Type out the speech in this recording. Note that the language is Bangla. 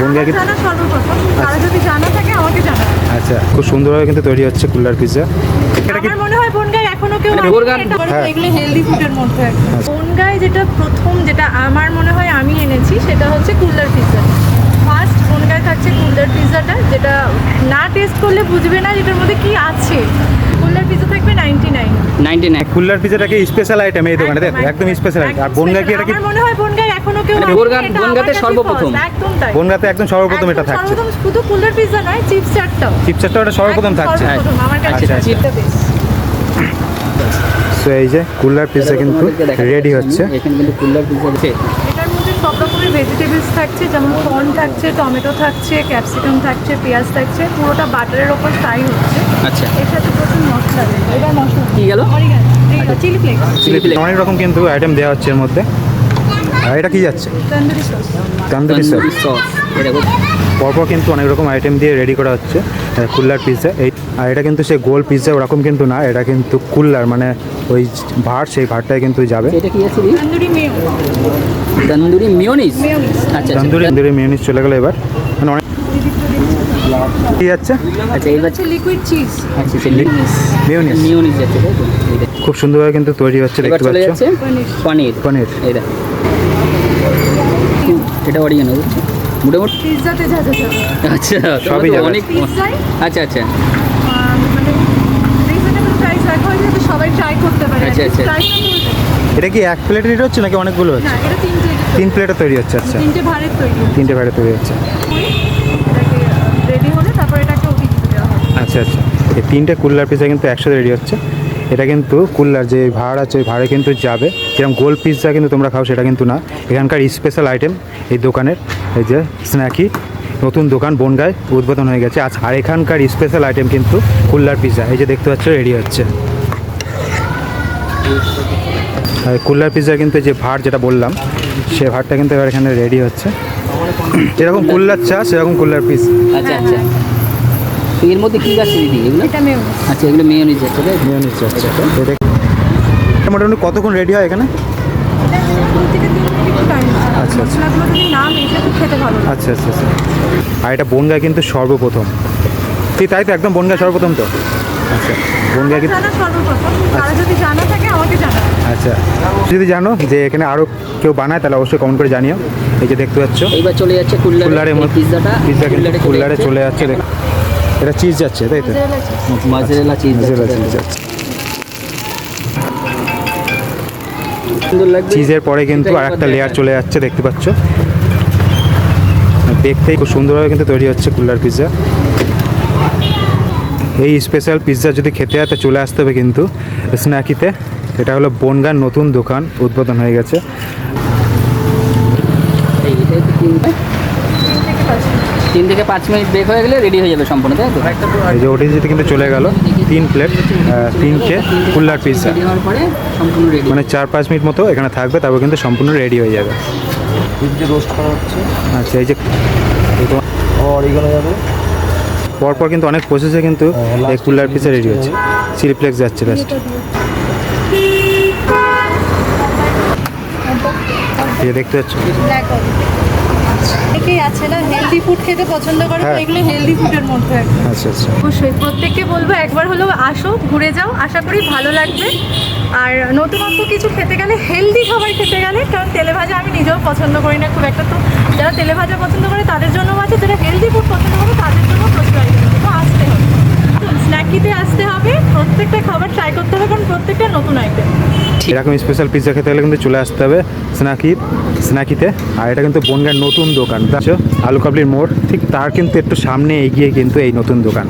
বনগাঁ কি জানা সর্বপ্রথম, কারো যদি জানা থাকে আমাকে জানা। আচ্ছা, খুব সুন্দরভাবে কিন্তু তৈরি হচ্ছে কুল্লার পিৎজা। এটা কি আমার মনে হয় বনগাঁয় এখনো কেউ হ্যাঁ। এগুলো হেলদি ফুডের মধ্যে একটা। বনগাঁয় যেটা প্রথম, যেটা আমার মনে হয় আমি এনেছি, সেটা হচ্ছে কুল্লার পিৎজা। ফার্স্ট বনগাঁয় থাকছে কুল্লার পিৎজাটা, যেটা না টেস্ট করলে বুঝবে না যেটার মধ্যে কি আছে। কুল্লার পিৎজা থাকবে 99। কুল্লার পিৎজাটাকে স্পেশাল আইটেম এই দোকানে, একদম স্পেশাল আইটেম। আর বনগাঁ কি এটা কি আমার মনে হয় বনগাঁয় এখনো কেউ বনগাঁতে সর্বপ্রথম। একদম তাই। বনগাঁতে একদম সর্বপ্রথম এটা থাকছে। সর্বপ্রথম শুধু কুল্লার পিৎজা নয়, চিপস চাটটাও। চিপসটা ওটা সর্বপ্রথম থাকছে। সর্বপ্রথম আমার কাছে আচ্ছা, আচ্ছা। চিপসটা বেশ। সো এই যে কুল্লার পিৎজা কিন্তু রেডি হচ্ছে। এখানে কিন্তু কুল্লার পিৎজা আছে। এটার মধ্যে সব রকমের ভেজিটেবলস থাকছে, যেমন কর্ন থাকছে, টমেটো থাকছে, ক্যাপসিকাম থাকছে, পেঁয়াজ থাকছে, পুরোটা বাটারের ওপর ফ্রাই হচ্ছে। আচ্ছা, এর সাথে প্রচুর মশলা দেয়। এবার মশলা কি গেল? চিলি ফ্লেক্স, অনেক রকম কিন্তু আইটেম দেওয়া হচ্ছে এর মধ্যে। আর এটা কি যাচ্ছে? Tandoori sauce. Tandoori sauce. Sauce. এটা পরপর কিন্তু অনেক রকম আইটেম দিয়ে রেডি করা হচ্ছে কুল্লার পিৎজা। আর এটা কিন্তু সে গোল পিৎজা ওরকম কিন্তু না, এটা কিন্তু কুল্লার মানে ওই ভাড়, সেই ভাড়টায় কিন্তু যাবে। এটা কি আছে? তন্দুরি তন্দুরি মিয়োনিজ। আচ্ছা, তন্দুরি মিয়োনিজ চলে গেল এবার। মানে অনেক কি যাচ্ছে? আচ্ছা, এবার হচ্ছে লিকুইড চিজ। আচ্ছা, মিয়োনিজ। মিয়োনিজ যাচ্ছে, তাই তো? এইটা খুব সুন্দরভাবে কিন্তু তৈরি হচ্ছে, এবার দেখতে চলে পাচ্ছ। যাচ্ছে পনির। পনির। এটা এটা অরিজিনাল হচ্ছে মোটামুটি। পিৎজাতে যা যা আচ্ছা, সবই তো যাবে। অনেক। পিৎজায় আচ্ছা, আচ্ছা, মানে রিজনেবল প্রাইস রাখা হয়েছে যাতে সবাই ট্রাই করতে পারে। আচ্ছা, আচ্ছা। প্রাইসটা বলতে এটা কি এক প্লেটে রেডি হচ্ছে নাকি অনেকগুলো না, হচ্ছে? এটা তিনটে 3 প্লেটে তৈরি হচ্ছে। আচ্ছা, তিনটে ভাড়ের তৈরি। তিনটে ভাড়ে তৈরি হচ্ছে। এটাকে রেডি হলে তারপর এটাকে ওটিতে দেওয়া হবে। আচ্ছা, আচ্ছা। এই 3টে কুল্লার পিৎজা কিন্তু একসাথে রেডি হচ্ছে। এটা কিন্তু কুল্লার যে ভাড় আছে ওই ভাড়ে কিন্তু যাবে। যেরকম গোল পিৎজা কিন্তু তোমরা খাও সেটা কিন্তু না, এখানকার স্পেশাল আইটেম এই দোকানের। এই যে স্ন্যাকি নতুন দোকান বনগাঁয় উদ্বোধন হয়ে গেছে আজ। আর এখানকার স্পেশাল আইটেম কিন্তু কুল্লার পিৎজা। এই যে দেখতে পাচ্ছ রেডি হচ্ছে। আর কুল্লার পিৎজা কিন্তু যে ভাড় যেটা বললাম, সে ভাড়টা কিন্তু এবার এখানে রেডি হচ্ছে। যেরকম কুল্লার চা সেরকম কুল্লার পিস। আচ্ছা, আচ্ছা। তো এর মধ্যে কি যাচ্ছে দিদি এগুলো? এটা মেয়নিজ। আচ্ছা, এগুলো মেয়োনিজ যাচ্ছে, তাই তো? মিয়োনিজ যাচ্ছে। এটা মোটামুটি কতক্ষণ রেডি হয় এখানে? এটা 2 থেকে 3 মিনিট একটু টাইম লাগে। আচ্ছা, আচ্ছা। মশলাগুলো যদি না মেশে তো খেতে ভালো লাগে। আচ্ছা, আচ্ছা, আচ্ছা। আর এটা বনগাঁ কিন্তু সর্বপ্রথম। তাই তো, একদম বনগাঁ সর্বপ্রথম তো। আচ্ছা, বনগাঁ কিন্তু জানা সর্বপ্রথম, কারো যদি জানা থাকে আমাকে জানা। আচ্ছা, যদি জানো যে এখানে আরও কেউ বানায় তাহলে অবশ্যই কমেন্ট করে জানিও। এই যে দেখতে পাচ্ছ এইবার চলে যাচ্ছে কুল্লারের মধ্যে পিৎজাটা। পিৎজা কিন্তু কুল্লারে চলে যাচ্ছে। এটা চিজ যাচ্ছে, তাই তো? মজরেলা চিজ মোজারেলা চিজ যাচ্ছে। যাচ্ছে। সুন্দর লাগছে। চিজের পরে কিন্তু আর একটা লেয়ার চলে যাচ্ছে, দেখতে পাচ্ছ। দেখতেই খুব সুন্দরভাবে কিন্তু তৈরি হচ্ছে কুল্লার পিৎজা। এই স্পেশাল পিৎজা যদি খেতে হয় তো চলে আসতে হবে কিন্তু স্ন্যাকিতে। এটা হলো বনগাঁর নতুন দোকান উদ্বোধন হয়ে গেছে। এইটা 3 থেকে 5 মিনিট ব্রেক হয়ে গেলে রেডি হয়ে যাবে সম্পূর্ণ, তাই তো? এই যে ওটিজিতে কিন্তু চলে গেল 3 প্লেট 3টে কুল্লার পিৎজা। রেডি হওয়ার পরে সম্পূর্ণ রেডি। মানে 4-5 মিনিট মতো এখানে থাকবে, তারপর কিন্তু সম্পূর্ণ রেডি হয়ে যাবে। রোস্ট করা হচ্ছে। আচ্ছা, এই যে অরিগানো যাবে। পরপর কিন্তু অনেক প্রসেসে কিন্তু এই কুল্লার পিৎজা রেডি হচ্ছে। চিলি ফ্লেক্স যাচ্ছে লাস্ট। এই যে দেখতে পাচ্ছ। ব্ল্যাক অনেকেই আছে না হেলদি ফুড খেতে পছন্দ করে, তো হ্যাঁ। এগুলো হেলদি ফুডের মধ্যে একটা। আচ্ছা, আচ্ছা। অবশ্যই প্রত্যেককে বলবো একবার হলেও আসো, ঘুরে যাও, আশা করি ভালো লাগবে। আর নতুনত্ব কিছু খেতে গেলে, হেলদি খাবার খেতে গেলে, কারণ তেলে ভাজা আমি নিজেও পছন্দ করি না খুব একটা, তো যারা তেলে ভাজা পছন্দ করে তাদের জন্যও আছে, যারা হেলদি ফুড পছন্দ করে তাদের জন্য প্রচুর আইটেম আছে। তো আসতে হবে, স্ন্যাকিতে আসতে হবে, প্রত্যেকটা খাবার ট্রাই করতে হবে, কারণ প্রত্যেকটা নতুন আইটেম। এরকম স্পেশাল পিৎজা খেতে হলে কিন্তু চলে আসতে হবে স্ন্যাকিতে। আর এটা কিন্তু বনগাঁর নতুন দোকান, আলু কাবলির মোড় ঠিক তার কিন্তু একটু সামনে এগিয়ে কিন্তু এই নতুন দোকান।